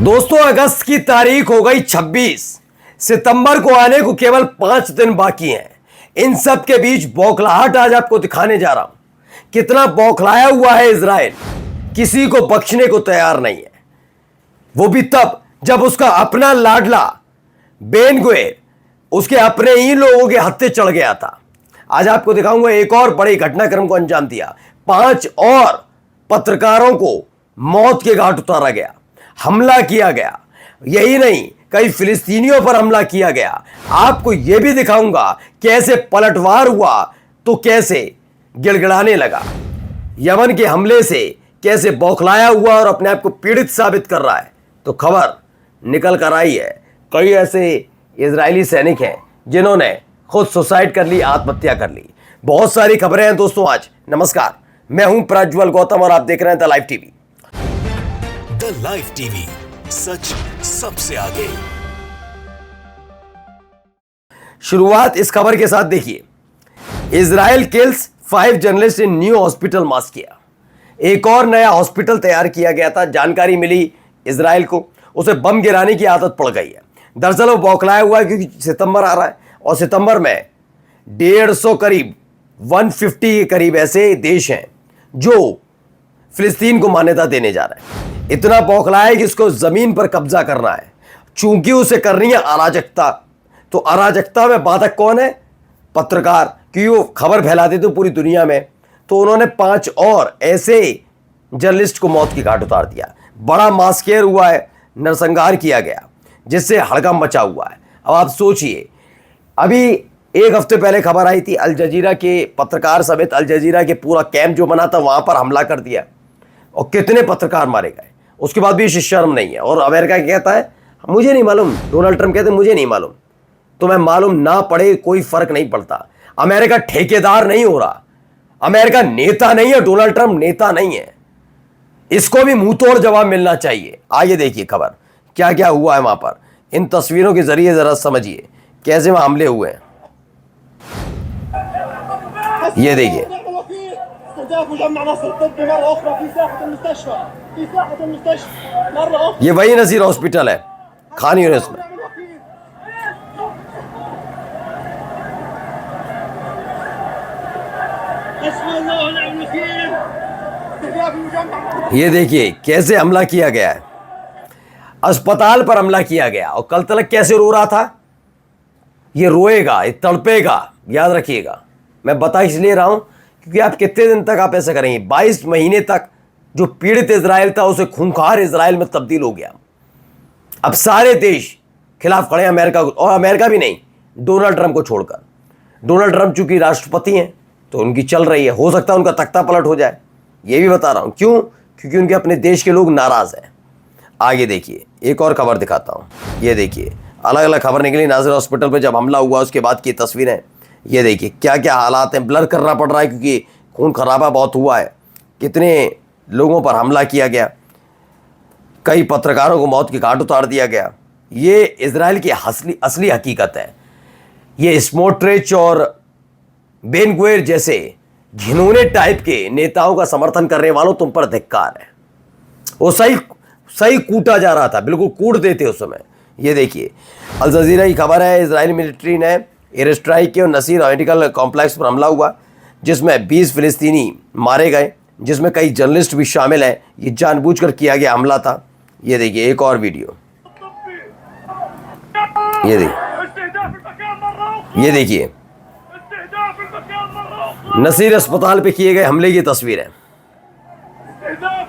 दोस्तों, अगस्त की तारीख हो गई 26। सितंबर को आने को केवल 5 दिन बाकी हैं। इन सब के बीच बौखलाहट आज आपको दिखाने जा रहा हूं। कितना बौखलाया हुआ है इजराइल, किसी को बख्शने को तैयार नहीं है। वो भी तब जब उसका अपना लाडला बेन गुवेर उसके अपने ही लोगों के हत्थे चढ़ गया था। आज आपको दिखाऊंगा एक और बड़े घटनाक्रम को अंजाम दिया। 5 और पत्रकारों को मौत के घाट उतारा गया, हमला किया गया। यही नहीं, कई फिलिस्तीनियों पर हमला किया गया। आपको यह भी दिखाऊंगा कैसे पलटवार हुआ तो कैसे गिड़गिड़ाने लगा। यमन के हमले से कैसे बौखलाया हुआ और अपने आप को पीड़ित साबित कर रहा है। तो खबर निकल कर आई है, कई ऐसे इजरायली सैनिक हैं जिन्होंने खुद सुसाइड कर ली, आत्महत्या कर ली। बहुत सारी खबरें हैं दोस्तों आज। नमस्कार, मैं हूं प्रज्वल गौतम और आप देख रहे हैं the live TV. The live TV, सच सबसे आगे। शुरुआत इस खबर के साथ देखिए। Israel kills 5 journalist in new hospital मास किया। एक और नया हॉस्पिटल तैयार किया गया था। जानकारी मिली इजराइल को, उसे बम गिराने की आदत पड़ गई है। दरअसल वो बौखलाया हुआ है क्योंकि सितंबर आ रहा है और सितंबर में 150 करीब 150 के करीब ऐसे देश हैं जो फिलिस्तीन को मान्यता देने जा रहे हैं। इतना बौखलाया है कि उसको जमीन पर कब्जा करना है, चूंकि उसे करनी है अराजकता। तो अराजकता में बाधक कौन है? पत्रकार, क्योंकि वो खबर फैलाते थे पूरी दुनिया में। तो उन्होंने 5 और ऐसे जर्नलिस्ट को मौत की घाट उतार दिया। बड़ा मास्केर हुआ है, नरसंहार किया गया, जिससे हड़कंप मचा हुआ है। अब आप सोचिए, अभी एक हफ्ते पहले खबर आई थी, अल जजीरा के पत्रकार समेत अल जजीरा के पूरा कैंप जो बना था वहां पर हमला कर दिया और कितने पत्रकार मारे गए। उसके बाद भी शर्म नहीं है। और अमेरिका कहता है मुझे नहीं मालूम, डोनाल्ड ट्रंप कहते हैं मुझे नहीं मालूम। तो मैं मालूम ना पड़े, कोई फर्क नहीं पड़ता। अमेरिका ठेकेदार नहीं हो रहा, अमेरिका नेता नहीं है, डोनाल्ड ट्रंप नेता नहीं है। इसको भी मुंह तोड़ जवाब मिलना चाहिए। आइए देखिए खबर, क्या क्या हुआ है वहां पर। इन तस्वीरों के जरिए जरा समझिए कैसे वहां हमले हुए हैं। ये देखिए, ये वही नसीर हॉस्पिटल है खान यूनिस में। ये देखिए कैसे हमला किया गया है, अस्पताल पर हमला किया गया। और कल तलक कैसे रो रहा था, ये रोएगा, ये तड़पेगा, याद रखिएगा। मैं बता इसलिए रहा हूं क्योंकि आप कितने दिन तक आप ऐसा करेंगे। 22 महीने तक जो पीड़ित इजराइल था उसे खूंखार इजराइल में तब्दील हो गया। अब सारे देश खिलाफ खड़े हैं अमेरिका को, और अमेरिका भी नहीं, डोनाल्ड ट्रंप को छोड़कर। डोनाल्ड ट्रंप चूंकि राष्ट्रपति हैं तो उनकी चल रही है, हो सकता है उनका तख्ता पलट हो जाए। ये भी बता रहा हूं क्यों, क्योंकि उनके अपने देश के लोग नाराज हैं। आगे देखिए, एक और खबर दिखाता हूं। ये देखिए, अलग अलग खबर निकली नासिर हॉस्पिटल पर जब हमला हुआ उसके बाद की तस्वीरें। ये देखिए क्या क्या हालात हैं, ब्लर करना पड़ रहा है क्योंकि खून खराबा बहुत हुआ है। कितने लोगों पर हमला किया गया, कई पत्रकारों को मौत की घाट उतार दिया गया। ये इजराइल की असली हकीकत है। ये स्मोट्रिच और बेन गुवेर जैसे घिनौने टाइप के नेताओं का समर्थन करने वालों तुम पर धिक्कार है। वो सही कूटा जा रहा था, बिल्कुल कूट देते उस समय। ये देखिए, अल जजीरा की खबर है, इजरायली मिलिट्री ने एयर स्ट्राइक किया और नसीर मेडिकल कॉम्प्लेक्स पर हमला हुआ जिसमें 20 फिलिस्तीनी मारे गए, जिसमें कई जर्नलिस्ट भी शामिल हैं। ये जानबूझकर किया गया हमला था। ये देखिए एक और वीडियो, ये देखिए नसीर अस्पताल पे किए गए हमले की तस्वीर है।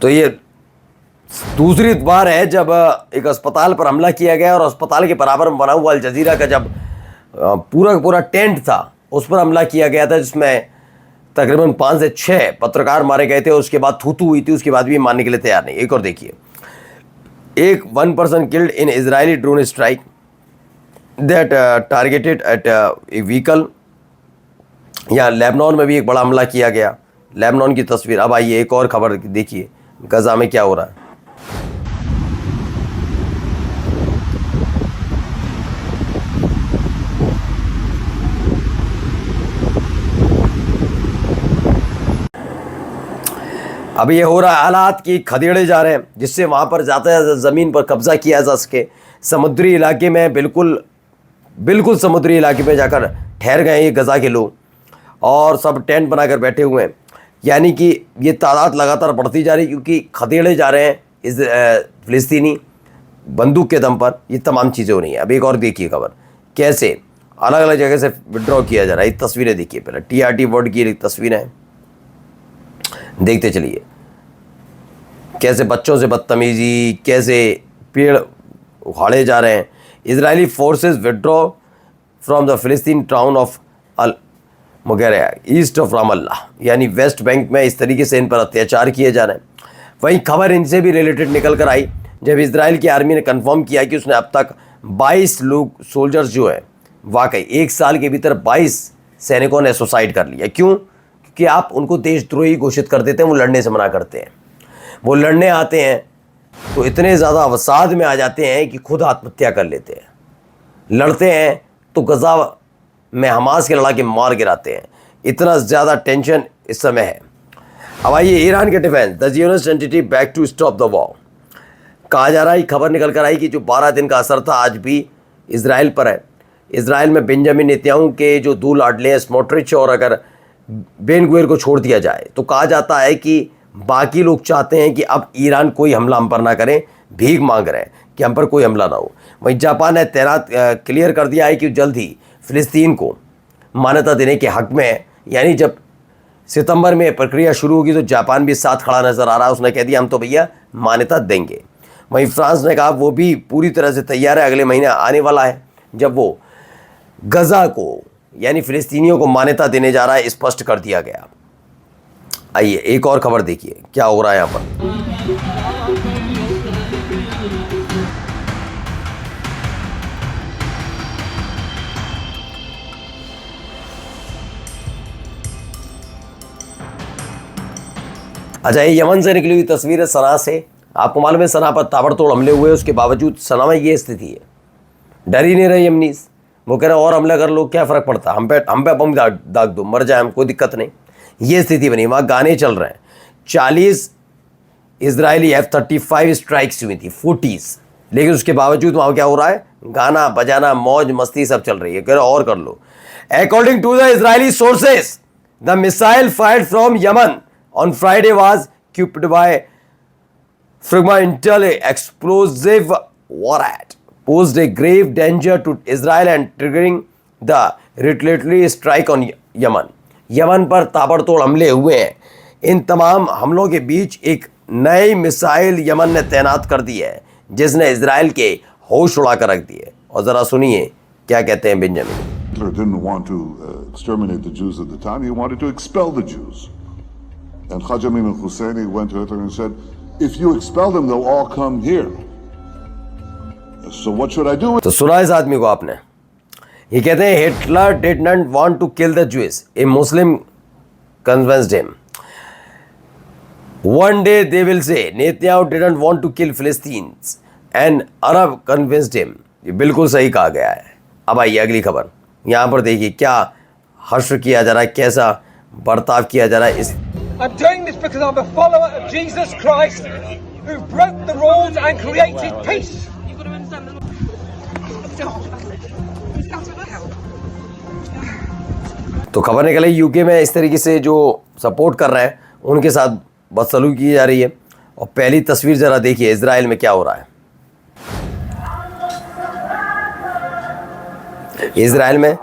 तो ये दूसरी बार है जब एक अस्पताल पर हमला किया गया और अस्पताल के बराबर में बना हुआ अल जजीरा का जब पूरा का पूरा टेंट था उस पर हमला किया गया था, जिसमें तकरीबन 5 से 6 पत्रकार मारे गए थे और उसके बाद थू हुई थी, उसके बाद भी मानने के लिए तैयार नहीं। एक और देखिए, एक 1 person killed in Israeli drone strike that targeted eight A vehicle. यहाँ लेबनान में भी एक बड़ा हमला किया गया, लेबनान की तस्वीर। अब आइए एक और खबर देखिए, गजा में क्या हो रहा है। अब ये हो रहा है हालात कि खदेड़े जा रहे हैं, जिससे वहाँ पर जाते ज़मीन पर कब्जा किया जा सके। समुद्री इलाके में बिल्कुल समुद्री इलाके में जाकर ठहर गए ये गज़ा के लोग और सब टेंट बनाकर बैठे हुए हैं। यानी कि ये तादाद लगातार बढ़ती जा रही, क्योंकि खदेड़े जा रहे हैं इस फ़िलिस्तीनी बंदूक के दम पर। ये तमाम चीज़ें हो रही हैं। अब एक और देखिए खबर, कैसे अलग अलग जगह से विड्रॉ किया जा रहा है। ये तस्वीरें देखिए, पहले TRT वर्ड की तस्वीरें हैं, देखते चलिए कैसे बच्चों से बदतमीजी, कैसे पेड़ उखाड़े जा रहे हैं। Israeli forces withdraw from the Palestine town of Al Mughayyir east of Ramallah, यानी वेस्ट बैंक में इस तरीके से इन पर अत्याचार किए जा रहे हैं। वहीं खबर इनसे भी रिलेटेड निकल कर आई जब इजराइल की आर्मी ने कंफर्म किया कि उसने अब तक 22 लोग सोल्जर्स जो हैं, वाकई 1 साल के भीतर 22 सैनिकों ने सुसाइड कर लिया। क्यों? कि आप उनको देशद्रोही घोषित कर देते हैं, वो लड़ने से मना करते हैं। वो लड़ने आते हैं तो इतने ज़्यादा अवसाद में आ जाते हैं कि खुद आत्महत्या कर लेते हैं। लड़ते हैं तो गज़ा में हमास के लड़ा के मार गिराते हैं। इतना ज़्यादा टेंशन इस समय है। अब आइए ईरान के defence, the Zionist entity back to stop the war. कहा जा रहा है, खबर निकल कर आई कि जो 12 दिन का असर था आज भी इजराइल पर है। इजराइल में बेंजामिन नेतन्याहू के जो 2 लाडले हैं स्मोट्रिच और अगर बेन गुवेर को छोड़ दिया जाए तो कहा जाता है कि बाकी लोग चाहते हैं कि अब ईरान कोई हमला हम पर ना करें, भीख मांग रहे हैं कि हम पर कोई हमला ना हो। वहीं जापान ने तैनात क्लियर कर दिया है कि जल्द ही फ़िलिस्तीन को मान्यता देने के हक़ में है। यानी जब सितंबर में प्रक्रिया शुरू होगी तो जापान भी साथ खड़ा नज़र आ रहा है। उसने कह दिया हम तो भैया मान्यता देंगे। वहीं फ्रांस ने कहा वो भी पूरी तरह से तैयार है, अगले महीने आने वाला है जब वो गज़ा को यानी फ़िलिस्तीनियों को मान्यता देने जा रहा है, स्पष्ट कर दिया गया। आइए एक और खबर देखिए क्या हो रहा है यहाँ पर। अच्छा, ये यमन से निकली हुई तस्वीर है सना से। आपको मालूम है सना पर ताबड़तोड़ हमले हुए, उसके बावजूद सना में ये स्थिति है, डर ही नहीं रहे यमनीस। वो कह रहे और हमला कर लो, क्या फ़र्क पड़ता, हम पे बम दाग दो, मर जाए हम, कोई दिक्कत नहीं। ये स्थिति बनी। वहाँ गाने चल रहे हैं। 40 इजरायली F-35 स्ट्राइक्स हुई थी, 40s, लेकिन उसके बावजूद वहाँ क्या हो रहा है, गाना बजाना मौज मस्ती सब चल रही है। कह रहे और कर लो। According to the Israeli sources, the missile fired from Yemen on Friday was equipped by फ्रिगमा intel explosive warhead posed a grave danger to Israel and triggering the retaliatory strike on Yemen. Yemen पर ताबड़तोड़ हमले हुए हैं। इन तमाम हमलों के बीच एक नई मिसाइल यमन ने तैनात कर दी है जिसने इजराइल के होश उड़ा कर रख दिए। और ज़रा सुनिए क्या कहते हैं Benjamin. Hitler didn't want to exterminate the Jews at the time. He wanted to expel the Jews. And Khaja Amin al-Husseini went to Hitler and said, if you expel them, they'll all come here. So what should I do? तो सुना इस आदमी को आपने। ये कहते हैं Hitler did not want to kill the Jews, a Muslim convinced him. One day they will say Netanyahu didn't want to kill Palestinians and Arab convinced him. ये बिल्कुल सही कहा गया है। अब आइए अगली खबर। यहाँ पर देखिए क्या हश्र किया जा रहा है, कैसा बर्ताव किया जा रहा है। I'm doing this because I'm a follower of Jesus Christ who broke the rules and created peace. तो खबर निकली यूके में इस तरीके से जो सपोर्ट कर रहे हैं उनके साथ बदसलूकी की जा रही है। और पहली तस्वीर ज़रा देखिए इजराइल में क्या हो रहा है। इजराइल में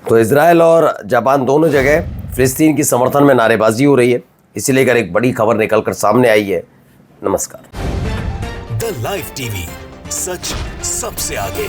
तो इजराइल और जापान दोनों जगह फिलिस्तीन की समर्थन में नारेबाजी हो रही है। इसी लेकर एक बड़ी खबर निकलकर सामने आई है। नमस्कार। द लाइव टीवी, सच सबसे आगे।